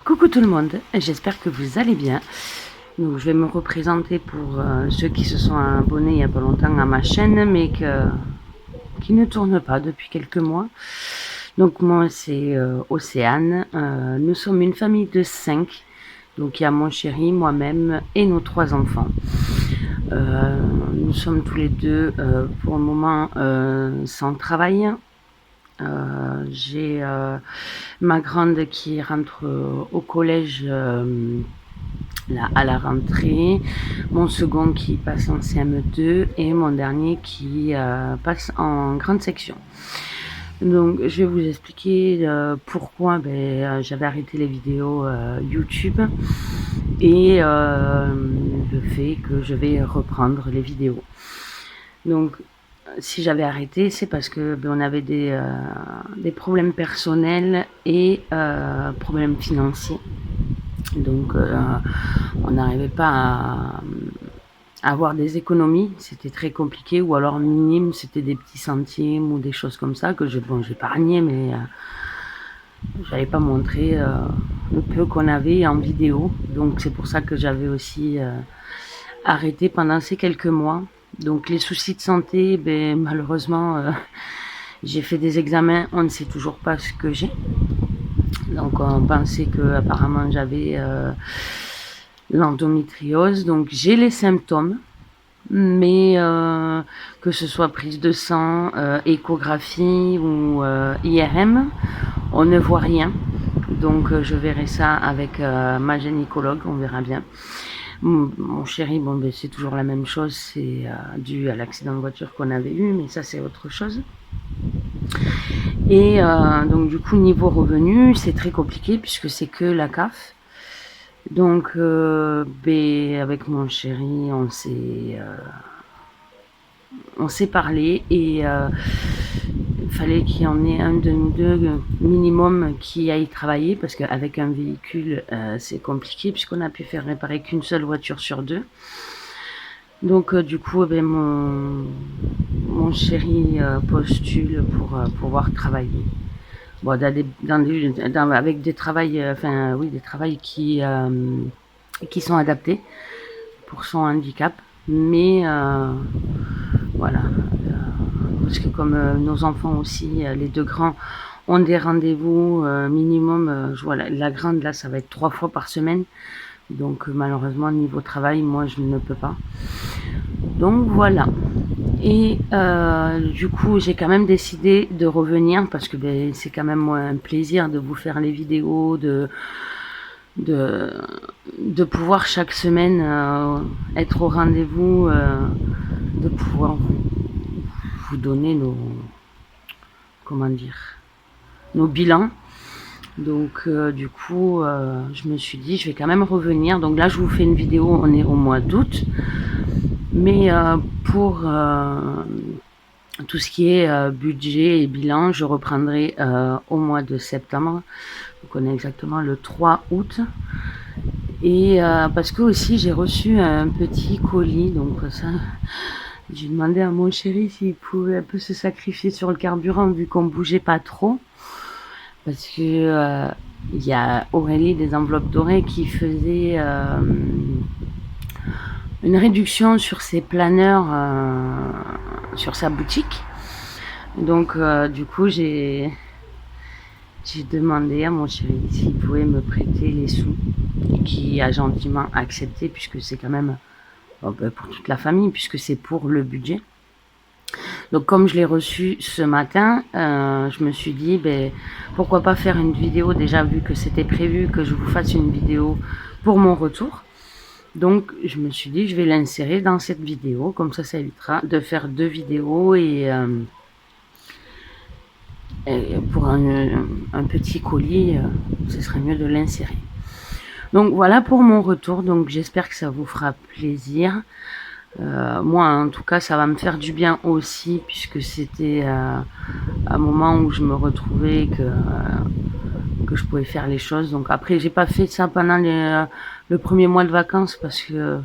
Coucou tout le monde, j'espère que vous allez bien. Donc, je vais me représenter pour ceux qui se sont abonnés il n'y a pas longtemps à ma chaîne, mais qui ne tournent pas depuis quelques mois. Donc moi c'est Océane, nous sommes une famille de 5. Donc il y a mon chéri, moi-même et nos 3 enfants. Nous sommes tous les deux pour le moment sans travail. J'ai ma grande qui rentre au collège là, à la rentrée, mon second qui passe en CM2 et mon dernier qui passe en grande section. Donc je vais vous expliquer pourquoi j'avais arrêté les vidéos YouTube et le fait que je vais reprendre les vidéos. Donc si j'avais arrêté, c'est parce que on avait des problèmes personnels et problèmes financiers. Donc on n'arrivait pas à avoir des économies, c'était très compliqué, ou alors minime, c'était des petits centimes ou des choses comme ça que j'épargnais, mais j'avais pas montré le peu qu'on avait en vidéo. Donc c'est pour ça que j'avais aussi arrêté pendant ces quelques mois. Donc les soucis de santé, malheureusement, j'ai fait des examens, on ne sait toujours pas ce que j'ai. Donc on pensait que apparemment j'avais l'endométriose. Donc j'ai les symptômes, mais que ce soit prise de sang, échographie ou IRM, on ne voit rien. Donc je verrai ça avec ma gynécologue, on verra bien. Mon chéri, c'est toujours la même chose, c'est dû à l'accident de voiture qu'on avait eu, mais ça c'est autre chose. Et donc du coup niveau revenu, c'est très compliqué puisque c'est que la CAF. Donc avec mon chéri, on s'est parlé et il fallait qu'il y en ait un de nous deux minimum qui aille travailler, parce qu'avec un véhicule c'est compliqué puisqu'on a pu faire réparer qu'une seule voiture sur 2. Donc du coup mon chéri postule pour pouvoir travailler. Bon, avec des travails, des travails qui sont adaptés pour son handicap, mais voilà, parce que comme nos enfants aussi, les 2 grands ont des rendez-vous minimum, je vois la grande là, ça va être 3 fois par semaine, donc malheureusement niveau travail, moi je ne peux pas. Donc voilà. Et du coup j'ai quand même décidé de revenir parce que c'est quand même un plaisir de vous faire les vidéos, de pouvoir chaque semaine être au rendez-vous, de pouvoir vous donner nos bilans. Donc du coup je me suis dit je vais quand même revenir. Donc là je vous fais une vidéo, on est au mois d'août, mais pour tout ce qui est budget et bilan, je reprendrai au mois de septembre. Donc on est exactement le 3 août. Et parce que aussi j'ai reçu un petit colis, donc ça, j'ai demandé à mon chéri s'il pouvait un peu se sacrifier sur le carburant vu qu'on bougeait pas trop. Parce que il y a Aurélie des enveloppes dorées qui faisait une réduction sur ses planeurs sur sa boutique. Donc du coup j'ai demandé à mon chéri s'il pouvait me prêter les sous, et qui a gentiment accepté puisque c'est quand même pour toute la famille, puisque c'est pour le budget. Donc comme je l'ai reçu ce matin, je me suis dit pourquoi pas faire une vidéo, déjà vu que c'était prévu que je vous fasse une vidéo pour mon retour. Donc je me suis dit je vais l'insérer dans cette vidéo, comme ça évitera de faire 2 vidéos et pour un petit colis, ce serait mieux de l'insérer. Donc voilà pour mon retour, donc j'espère que ça vous fera plaisir. Moi en tout cas ça va me faire du bien aussi, puisque c'était un moment où je me retrouvais, que je pouvais faire les choses. Donc après j'ai pas fait ça pendant le premier mois de vacances parce que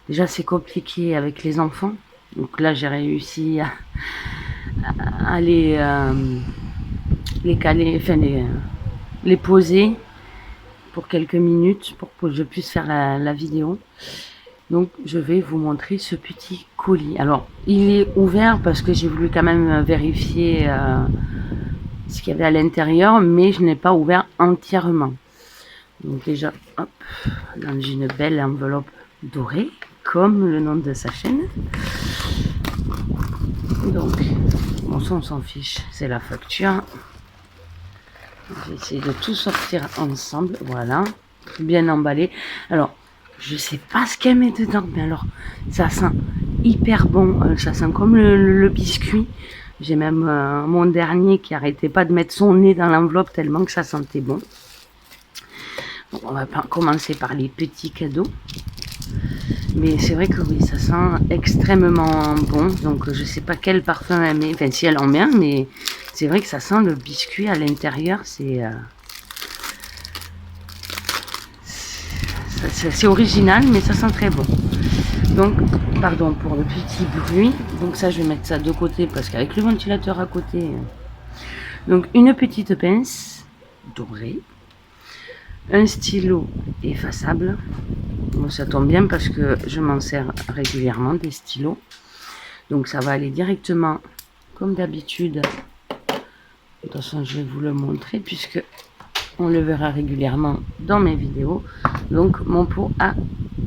déjà c'est compliqué avec les enfants. Donc là j'ai réussi à les caler, les poser pour quelques minutes pour que je puisse faire la vidéo. Donc je vais vous montrer ce petit colis. Alors il est ouvert parce que j'ai voulu quand même vérifier ce qu'il y avait à l'intérieur, mais je n'ai pas ouvert entièrement. Donc déjà, hop, dans une belle enveloppe dorée, comme le nom de sa chaîne. Donc, bon ça on s'en fiche, c'est la facture. J'ai essayé de tout sortir ensemble, voilà, bien emballé. Alors, je sais pas ce qu'elle met dedans, mais alors, ça sent hyper bon, ça sent comme le biscuit. J'ai même mon dernier qui arrêtait pas de mettre son nez dans l'enveloppe tellement que ça sentait bon. Bon, on va commencer par les petits cadeaux. Mais c'est vrai que oui, ça sent extrêmement bon. Donc je sais pas quel parfum elle met, enfin si elle en met un, mais c'est vrai que ça sent le biscuit à l'intérieur. C'est original, mais ça sent très bon. Donc, pardon pour le petit bruit. Donc ça, je vais mettre ça de côté parce qu'avec le ventilateur à côté. Donc une petite pince dorée, un stylo effaçable. Bon, ça tombe bien parce que je m'en sers régulièrement des stylos. Donc ça va aller directement comme d'habitude. De toute façon, je vais vous le montrer puisque on le verra régulièrement dans mes vidéos. Donc mon pot à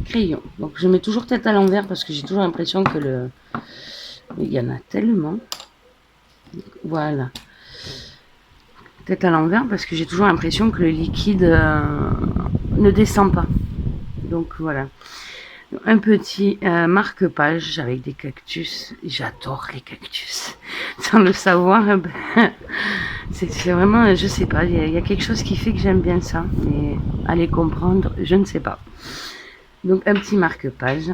crayon. Donc je mets toujours tête à l'envers parce que j'ai toujours l'impression que le... Il y en a tellement. Voilà. Tête à l'envers parce que j'ai toujours l'impression que le liquide ne descend pas. Donc voilà. Un petit marque-page avec des cactus. J'adore les cactus. Sans le savoir, c'est vraiment, je sais pas, il y a quelque chose qui fait que j'aime bien ça. Mais à les comprendre, je ne sais pas. Donc un petit marque-page.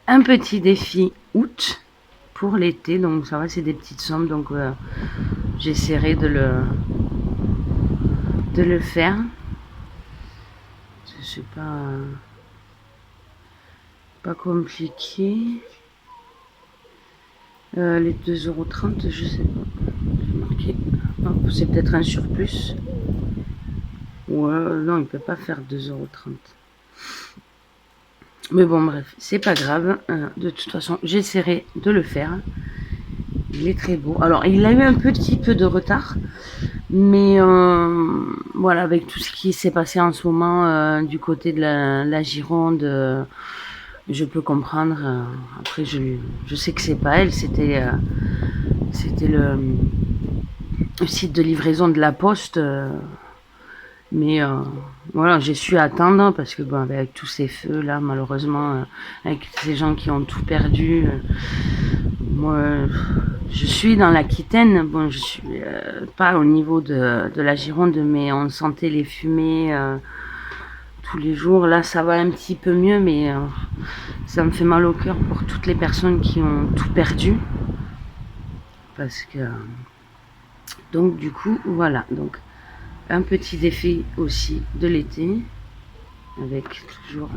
Un petit défi août pour l'été. Donc ça va, c'est des petites sommes. Donc j'essaierai de le faire. Je sais pas compliqué. Les 2,30 €, je sais pas. J'ai marqué. Oh, c'est peut-être un surplus. Ouais, non, il peut pas faire 2,30 €. Mais bon, bref, c'est pas grave. De toute façon, j'essaierai de le faire. Il est très beau. Alors, il a eu un petit peu de retard. Mais voilà, avec tout ce qui s'est passé en ce moment du côté de la Gironde, je peux comprendre. Après, je sais que c'est pas elle, c'était le site de livraison de la Poste. Mais voilà, j'ai su attendre parce que bon, avec tous ces feux là, malheureusement, avec ces gens qui ont tout perdu, moi, je suis dans l'Aquitaine. Bon, je suis pas au niveau de la Gironde, mais on sentait les fumées tous les jours. Là, ça va un petit peu mieux, mais ça me fait mal au cœur pour toutes les personnes qui ont tout perdu. Parce que donc du coup, voilà. Donc un petit défi aussi de l'été. Avec toujours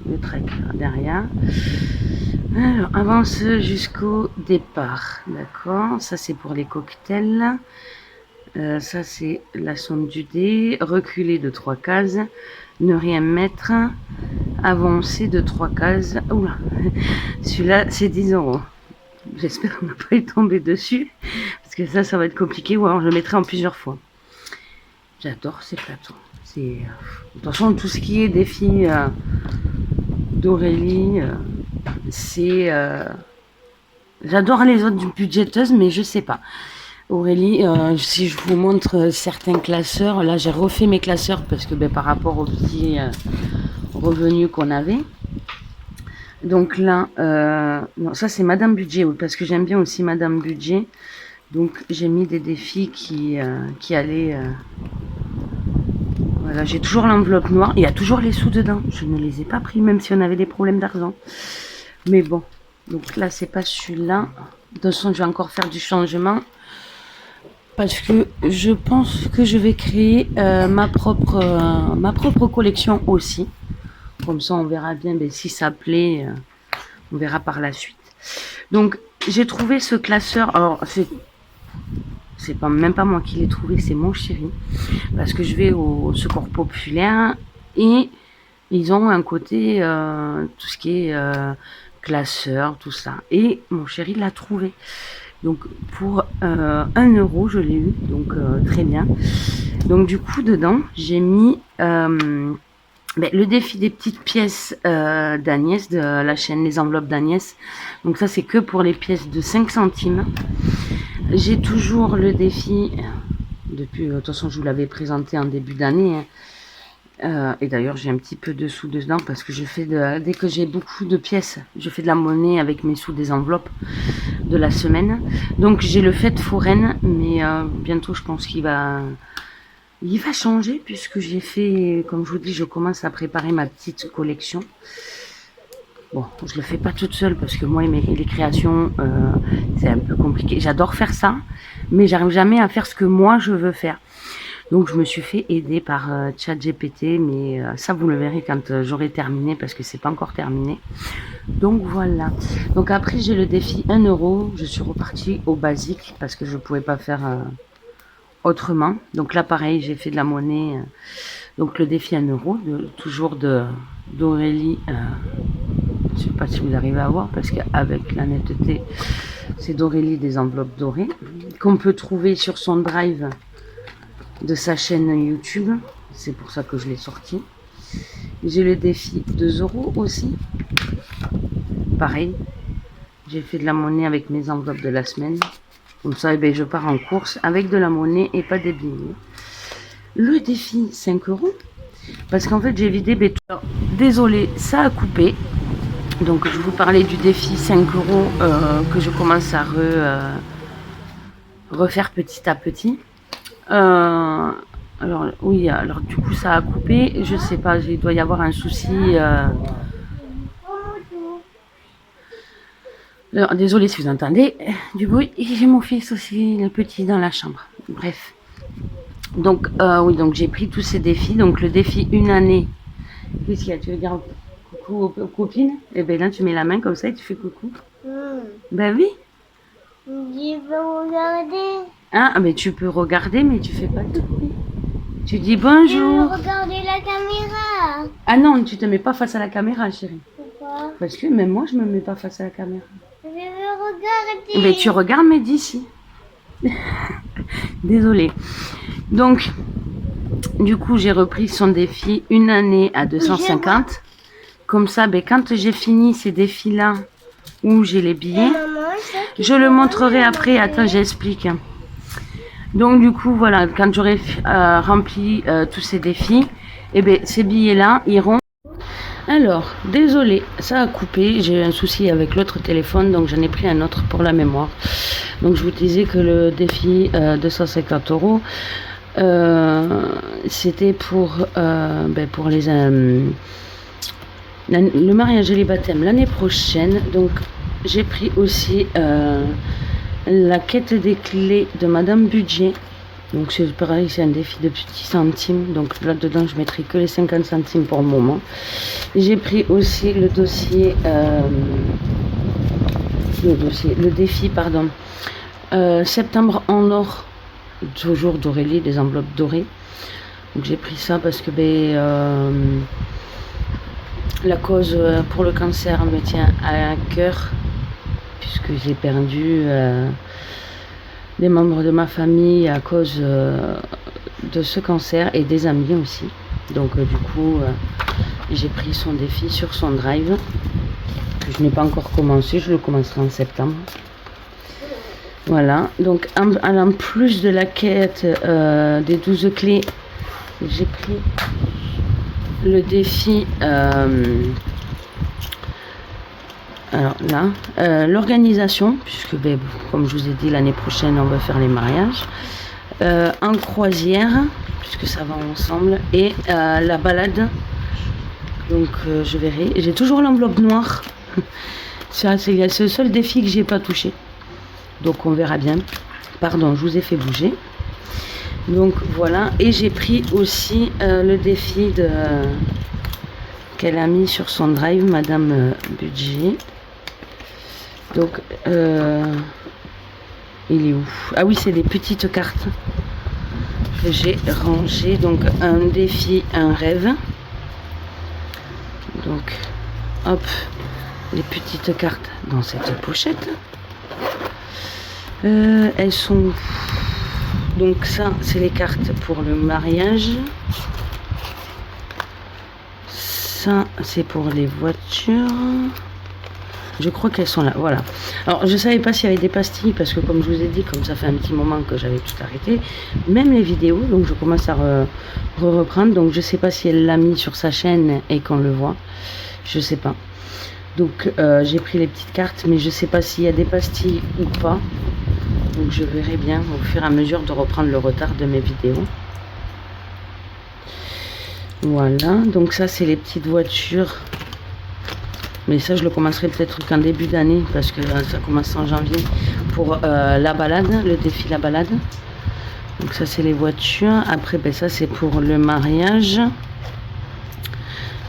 le tracker derrière. Alors, avance jusqu'au départ. D'accord. Ça, c'est pour les cocktails. Ça, c'est la somme du dé. Reculer de 3 cases. Ne rien mettre. Avancer de 3 cases. Oula. Celui-là, c'est 10 €. J'espère ne pas y tomber dessus. Parce que ça va être compliqué. Ou alors, je le mettrai en plusieurs fois. J'adore ces plateaux. De toute façon, tout ce qui est défi d'Aurélie, c'est... j'adore les autres budgéteuses, mais je sais pas. Aurélie, si je vous montre certains classeurs, là j'ai refait mes classeurs parce que par rapport aux petits revenus qu'on avait. Donc là, non, ça c'est Madame Budget, oui, parce que j'aime bien aussi Madame Budget. Donc j'ai mis des défis qui allaient... Voilà, j'ai toujours l'enveloppe noire. Il y a toujours les sous dedans. Je ne les ai pas pris, même si on avait des problèmes d'argent. Mais bon. Donc là, c'est pas celui-là. De toute façon, je vais encore faire du changement. Parce que je pense que je vais créer ma propre collection aussi. Comme ça, on verra bien si ça plaît. On verra par la suite. Donc, j'ai trouvé ce classeur. Alors, c'est pas, même pas moi qui l'ai trouvé, c'est mon chéri. Parce que je vais au secours populaire et ils ont un côté, tout ce qui est classeur, tout ça. Et mon chéri l'a trouvé. Donc pour 1 € je l'ai eu, donc très bien. Donc du coup dedans j'ai mis le défi des petites pièces d'Agnès, de la chaîne Les Enveloppes d'Agnès. Donc ça c'est que pour les pièces de 5 centimes. J'ai toujours le défi, depuis, de toute façon je vous l'avais présenté en début d'année, hein. Et d'ailleurs j'ai un petit peu de sous dedans parce que je fais dès que j'ai beaucoup de pièces, je fais de la monnaie avec mes sous des enveloppes de la semaine. Donc j'ai le fête foraine, mais bientôt je pense qu'il va changer puisque j'ai fait, comme je vous dis, je commence à préparer ma petite collection. Bon, je le fais pas toute seule parce que moi les créations c'est un peu compliqué. J'adore faire ça, mais j'arrive jamais à faire ce que moi je veux faire. Donc je me suis fait aider par ChatGPT, mais ça vous le verrez quand j'aurai terminé parce que c'est pas encore terminé. Donc voilà. Donc après j'ai le défi 1 €. Je suis repartie au basique parce que je pouvais pas faire autrement. Donc là pareil, j'ai fait de la monnaie. Donc le défi 1 €, toujours d'Aurélie. Je sais pas si vous arrivez à voir parce qu'avec la netteté, c'est d'Aurélie des enveloppes dorées qu'on peut trouver sur son drive de sa chaîne YouTube. C'est pour ça que je l'ai sorti. J'ai le défi 2 € aussi. Pareil, j'ai fait de la monnaie avec mes enveloppes de la semaine. Comme ça, je pars en course avec de la monnaie et pas des billets. Le défi 5 €. Parce qu'en fait, j'ai vidé. Désolé, ça a coupé. Donc, je vous parlais du défi 5 € que je commence à refaire petit à petit. Alors oui, alors du coup ça a coupé, je sais pas, il doit y avoir un souci. Alors, désolé si vous entendez du bruit, j'ai mon fils aussi, le petit, dans la chambre. Bref. Donc oui, donc j'ai pris tous ces défis. Donc le défi 1 année. Qu'est-ce qu'il y a? Tu veux dire coucou aux copines? Et bien là tu mets la main comme ça et tu fais coucou. Ben oui. Je veux regarder. Ah, mais tu peux regarder, mais tu fais pas de bruit. Tu dis bonjour. Je veux regarder la caméra. Ah non, tu te mets pas face à la caméra, chérie. Pourquoi? Parce que même moi, je me mets pas face à la caméra. Je veux regarder. Mais tu regardes, mais d'ici. Désolée. Donc, du coup, j'ai repris son défi 1 année à 250. Comme ça, quand j'ai fini ces défis-là, où j'ai les billets, je le montrerai après. Attends, j'explique. Donc du coup voilà, quand j'aurai rempli tous ces défis, ces billets-là iront. Alors, désolé, ça a coupé, j'ai eu un souci avec l'autre téléphone, donc j'en ai pris un autre pour la mémoire. Donc je vous disais que le défi 250 €, c'était pour le mariage et les baptêmes l'année prochaine. Donc j'ai pris aussi la quête des clés de Madame Budget. Donc c'est pareil, c'est un défi de petits centimes. Donc là-dedans, je mettrai que les 50 centimes pour le moment. J'ai pris aussi le défi, septembre en or, toujours d'Aurélie, des enveloppes dorées. Donc j'ai pris ça parce que la cause pour le cancer me tient à cœur, puisque j'ai perdu des membres de ma famille à cause de ce cancer et des amis aussi. Donc du coup j'ai pris son défi sur son drive. Je n'ai pas encore commencé, je le commencerai en septembre. Voilà, donc en plus de la quête des 12 clés, j'ai pris le défi alors là, l'organisation, puisque comme je vous ai dit, l'année prochaine on va faire les mariages, en croisière, puisque ça va ensemble, et la balade. Donc je verrai. J'ai toujours l'enveloppe noire. C'est le seul défi que j'ai pas touché. Donc on verra bien. Pardon, je vous ai fait bouger. Donc voilà. Et j'ai pris aussi le défi qu'elle a mis sur son drive, Madame Budget. Donc Il est où? Ah oui, c'est des petites cartes que j'ai rangées. Donc un défi, un rêve. Donc hop, les petites cartes dans cette pochette. Elles sont... Donc ça, c'est les cartes pour le mariage. Ça, c'est pour les voitures. Je crois qu'elles sont là, voilà. Alors, je savais pas s'il y avait des pastilles, parce que comme je vous ai dit, comme ça fait un petit moment que j'avais tout arrêté, même les vidéos, donc je commence à reprendre. Donc, je sais pas si elle l'a mis sur sa chaîne et qu'on le voit. Je sais pas. Donc, j'ai pris les petites cartes, mais je sais pas s'il y a des pastilles ou pas. Donc, je verrai bien au fur et à mesure de reprendre le retard de mes vidéos. Voilà, donc ça, c'est les petites voitures. Mais ça, je le commencerai peut-être qu'en début d'année, parce que ça commence en janvier, pour la balade, le défi la balade. Donc ça, c'est les voitures. Après, ben, ça, c'est pour le mariage.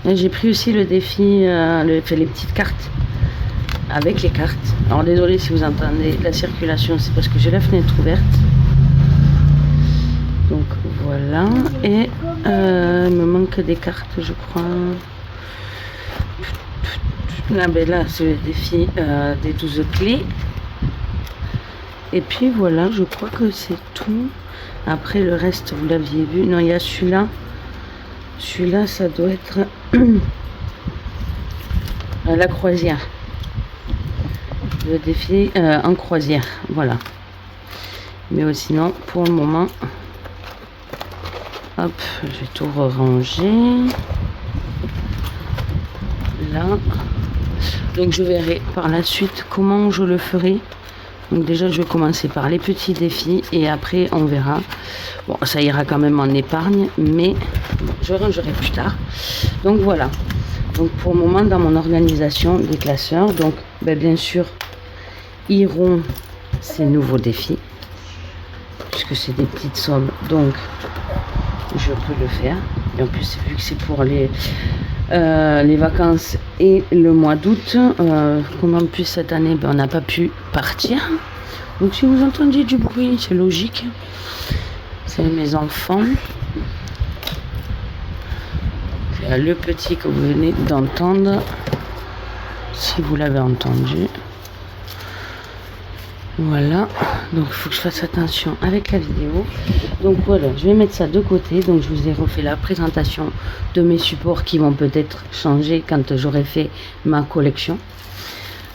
Et j'ai pris aussi le défi, les petites cartes, avec les cartes. Alors, désolé si vous entendez la circulation, c'est parce que j'ai la fenêtre ouverte. Donc, voilà. Et il me manque des cartes, je crois. Là, ben là c'est le défi des 12 clés. Et puis voilà, je crois que c'est tout. Après le reste, vous l'aviez vu. Non, il y a celui-là. Celui-là, ça doit être la croisière. Le défi en croisière. Voilà. Mais sinon, pour le moment, hop, je vais tout ranger. Là. Donc je verrai par la suite comment je le ferai. Donc déjà je vais commencer par les petits défis et après on verra. Bon, ça ira quand même en épargne, mais bon, je rangerai plus tard. Donc voilà. Donc pour le moment dans mon organisation des classeurs, donc ben, bien sûr iront ces nouveaux défis puisque c'est des petites sommes, donc je peux le faire. Et en plus vu que c'est pour les vacances et le mois d'août, comme en plus cette année ben, on n'a pas pu partir, donc si vous entendez du bruit c'est logique, c'est mes enfants. C'est le petit que vous venez d'entendre, si vous l'avez entendu. Voilà, donc il faut que je fasse attention avec la vidéo. Donc voilà, je vais mettre ça de côté. Donc je vous ai refait la présentation de mes supports qui vont peut-être changer quand j'aurai fait ma collection.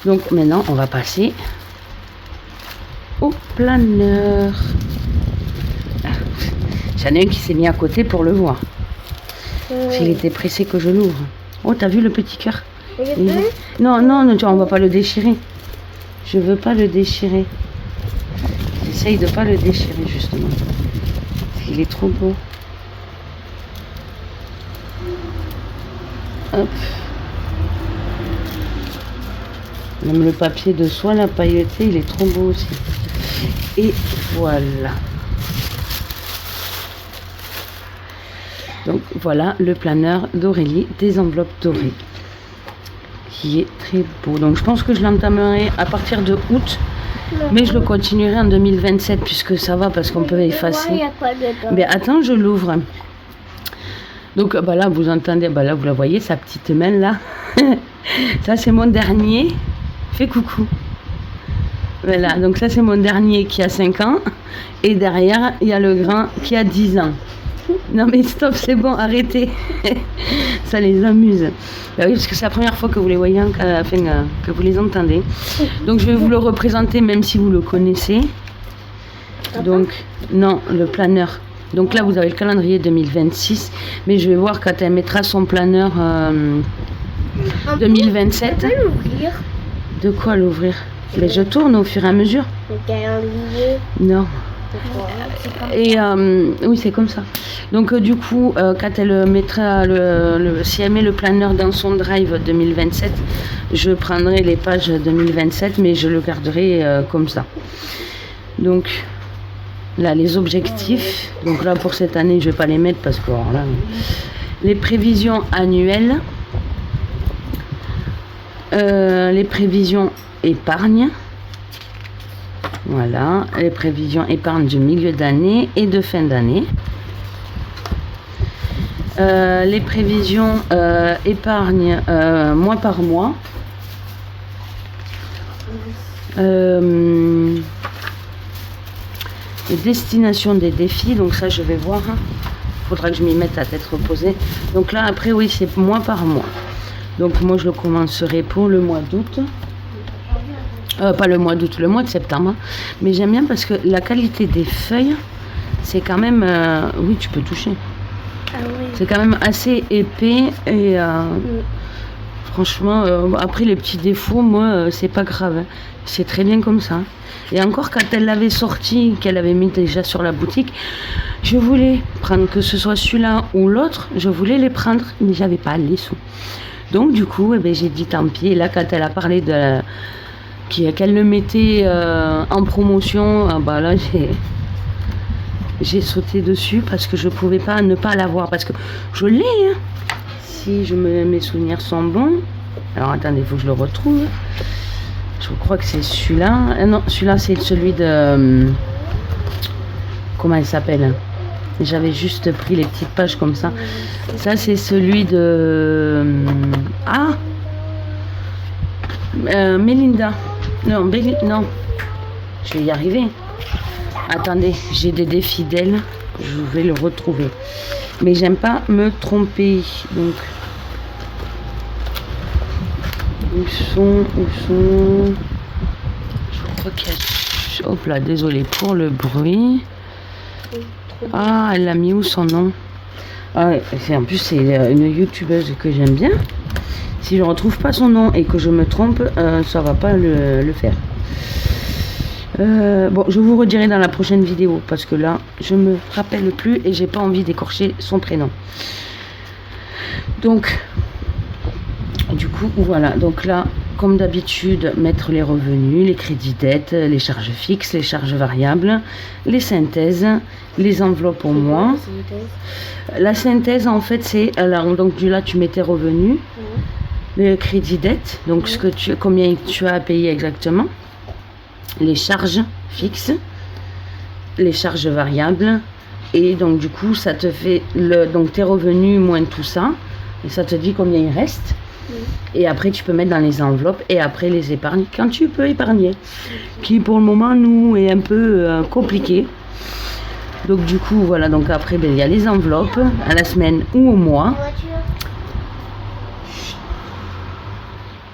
Donc maintenant on va passer au planeur. Ah, j'en ai un qui s'est mis à côté pour le voir. S'il était pressé que je l'ouvre. Oh, t'as vu le petit cœur? Non, non, on va pas le déchirer. Je veux pas le déchirer. J'essaye de pas le déchirer justement. Parce qu'il est trop beau. Hop. Même le papier de soie, la pailleté, il est trop beau aussi. Et voilà. Donc voilà le planeur d'Aurélie, des enveloppes dorées. Qui est très beau. Donc je pense que je l'entamerai à partir de août. Mais je le continuerai en 2027 puisque ça va parce qu'on peut effacer. Mais attends, je l'ouvre. Donc bah là vous entendez, bah là vous la voyez, sa petite main là. Ça c'est mon dernier. Fais coucou. Voilà, donc ça c'est mon dernier qui a 5 ans. Et derrière il y a le grand qui a 10 ans. Non mais stop, c'est bon, arrêtez. Ça les amuse. Bah oui, parce que c'est la première fois que vous les voyez, que vous les entendez. Donc je vais vous le représenter même si vous le connaissez. Donc, non, le planeur. Donc là vous avez le calendrier 2026. Mais je vais voir quand elle mettra son planeur 2027. De quoi l'ouvrir? Mais je tourne au fur et à mesure. Le calendrier. Non. Et oui, c'est comme ça. Donc du coup, quand elle mettra si elle met le planeur dans son drive 2027, je prendrai les pages 2027, mais je le garderai comme ça. Donc là, les objectifs. Donc là, pour cette année, je vais pas les mettre parce que alors là, les prévisions annuelles, les prévisions épargne. Voilà, les prévisions épargne du milieu d'année et de fin d'année. Les prévisions épargne mois par mois. Destination des défis, donc ça je vais voir. Faudra que je m'y mette à tête reposée. Donc là après oui c'est mois par mois. Donc moi je le commencerai pour le mois d'août. Pas le mois d'août, le mois de septembre. Mais j'aime bien parce que la qualité des feuilles, c'est quand même... oui, tu peux toucher. Ah oui. C'est quand même assez épais et franchement, après les petits défauts, moi, c'est pas grave. Hein. C'est très bien comme ça. Et encore, quand elle l'avait sorti, qu'elle avait mis déjà sur la boutique, je voulais prendre, que ce soit celui-là ou l'autre, je voulais les prendre, mais j'avais pas les sous. Donc du coup, eh ben, j'ai dit tant pis. Et là, quand elle a parlé de... qu'elle le mettait en promotion, bah là j'ai sauté dessus parce que je pouvais pas ne pas l'avoir, parce que je l'ai hein. Si mes souvenirs sont bons, alors attendez, il faut que je le retrouve. Je crois que c'est celui-là. Non, celui-là c'est celui de comment elle s'appelle, j'avais juste pris les petites pages comme ça. Ça c'est celui de Mélinda. Non, non, je vais y arriver. Attendez, j'ai des défis d'elle. Je vais le retrouver. Mais j'aime pas me tromper. Donc, où sont je crois qu'il y a... Hop là, désolé pour le bruit. Ah, elle a mis où son nom? Ah, en plus, c'est une youtubeuse que j'aime bien. Si je ne retrouve pas son nom et que je me trompe, ça va pas le faire. Bon, je vous redirai dans la prochaine vidéo parce que là, je me rappelle plus et j'ai pas envie d'écorcher son prénom. Donc, du coup, voilà. Donc là, comme d'habitude, mettre les revenus, les crédits dettes, les charges fixes, les charges variables, les synthèses, les enveloppes au mois. La synthèse, en fait, c'est alors donc là, tu mets tes revenus. Le crédit dette, donc combien tu as à payer exactement, les charges fixes, les charges variables, et donc du coup ça te fait donc tes revenus moins tout ça, et ça te dit combien il reste, et après tu peux mettre dans les enveloppes, et après les épargnes quand tu peux épargner, qui pour le moment nous est un peu compliqué. Donc du coup voilà, donc après il y a les enveloppes à la semaine ou au mois.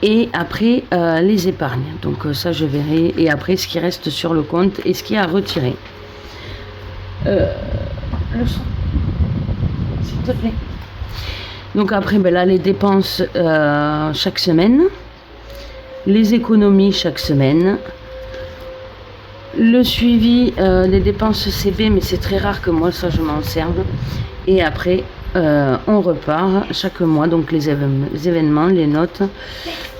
Et après les épargnes, donc ça je verrai, et après ce qui reste sur le compte et ce qui est à retirer. Le son, s'il te plaît. Donc après là les dépenses chaque semaine, les économies chaque semaine, le suivi des dépenses CB, mais c'est très rare que moi ça je m'en serve, et après on repart chaque mois, donc les événements, les notes.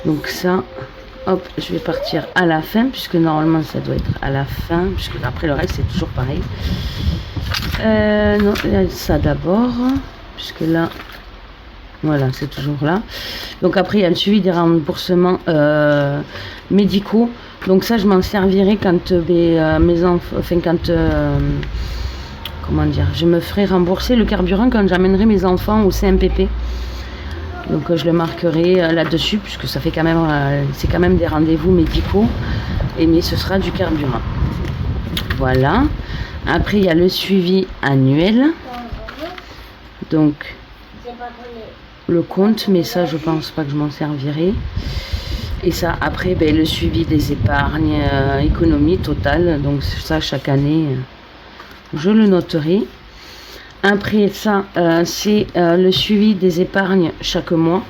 Donc ça, hop, je vais partir à la fin, puisque normalement ça doit être à la fin, puisque après le reste c'est toujours pareil. Non, ça d'abord, puisque là, voilà, c'est toujours là. Donc après il y a le suivi des remboursements médicaux. Donc ça je m'en servirai quand mes enfants, enfin quand... comment dire, je me ferai rembourser le carburant quand j'amènerai mes enfants au CMPP. Donc je le marquerai là-dessus, puisque ça fait quand même, c'est quand même des rendez-vous médicaux, mais ce sera du carburant. Voilà. Après il y a le suivi annuel. Donc le compte, mais ça je pense pas que je m'en servirai. Et ça après le suivi des épargnes, économie totale. Donc ça chaque année, je le noterai. Après ça, c'est le suivi des épargnes chaque mois.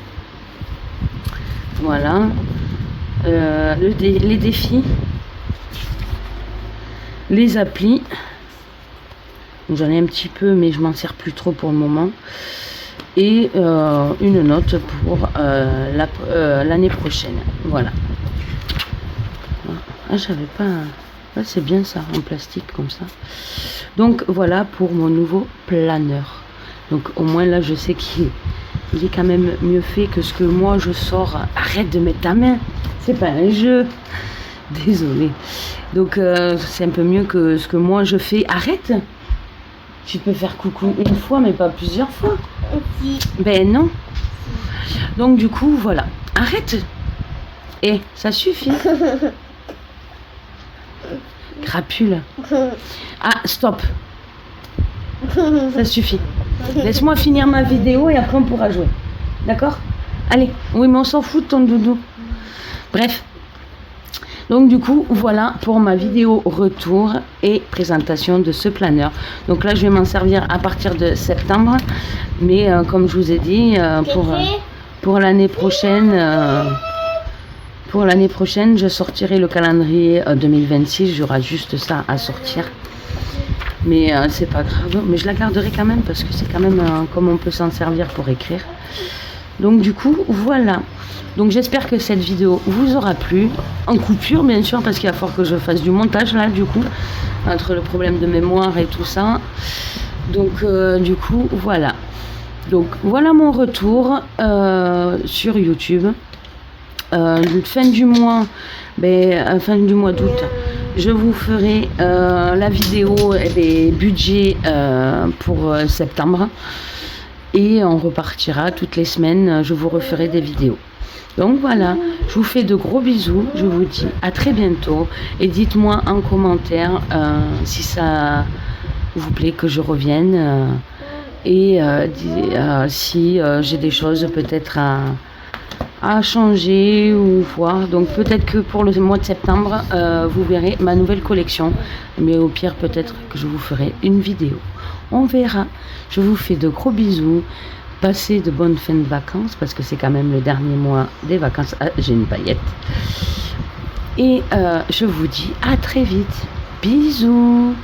Voilà. Les défis. Les applis. J'en ai un petit peu, mais je m'en sers plus trop pour le moment. Et une note pour l'année prochaine. Voilà. Ah, j'avais pas... Ah, c'est bien ça, en plastique comme ça. Donc voilà pour mon nouveau planeur. Donc au moins là je sais qu'il est quand même mieux fait que ce que moi je sors. Arrête de mettre ta main, c'est pas un jeu. Désolée. Donc c'est un peu mieux que ce que moi je fais. Arrête. Tu peux faire coucou une fois mais pas plusieurs fois. Si. Ben non. Donc du coup voilà. Arrête. Et ça suffit. Crapule. Ah stop. Ça suffit. Laisse-moi finir ma vidéo et après on pourra jouer. D'accord? Allez. Oui mais on s'en fout de ton doudou. Bref. Donc du coup, voilà pour ma vidéo retour et présentation de ce planeur. Donc là, je vais m'en servir à partir de septembre. Mais comme je vous ai dit, pour l'année prochaine, je sortirai le calendrier 2026. J'aurai juste ça à sortir. Mais c'est pas grave. Mais je la garderai quand même parce que c'est quand même comme on peut s'en servir pour écrire. Donc du coup, voilà. Donc j'espère que cette vidéo vous aura plu. En coupure bien sûr parce qu'il va falloir que je fasse du montage là du coup. Entre le problème de mémoire et tout ça. Donc du coup voilà. Donc voilà mon retour sur YouTube. Fin du mois d'août, je vous ferai la vidéo des budgets pour septembre. Et on repartira toutes les semaines, je vous referai des vidéos. Donc voilà, je vous fais de gros bisous, je vous dis à très bientôt et dites-moi en commentaire si ça vous plaît que je revienne et si j'ai des choses peut-être à changer ou voir. Donc peut-être que pour le mois de septembre, vous verrez ma nouvelle collection, mais au pire peut-être que je vous ferai une vidéo. On verra. Je vous fais de gros bisous. Passez de bonnes fins de vacances parce que c'est quand même le dernier mois des vacances. Ah, j'ai une paillette. Et je vous dis à très vite. Bisous.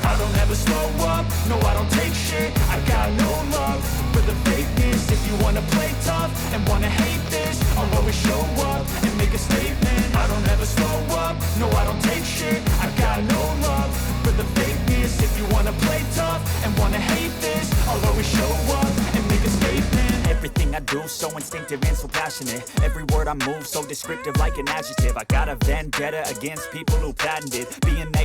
I don't ever slow up, no I don't take shit. I got no love for the fakeness. If you wanna play tough and wanna hate this, I'll always show up and make a statement. I don't ever slow up, no I don't take shit. I got no love for the fakeness. If you wanna play tough and wanna hate this, I'll always show up and make a statement. Everything I do so instinctive and so passionate. Every word I move so descriptive like an adjective. I got a vendetta against people who patented being negative.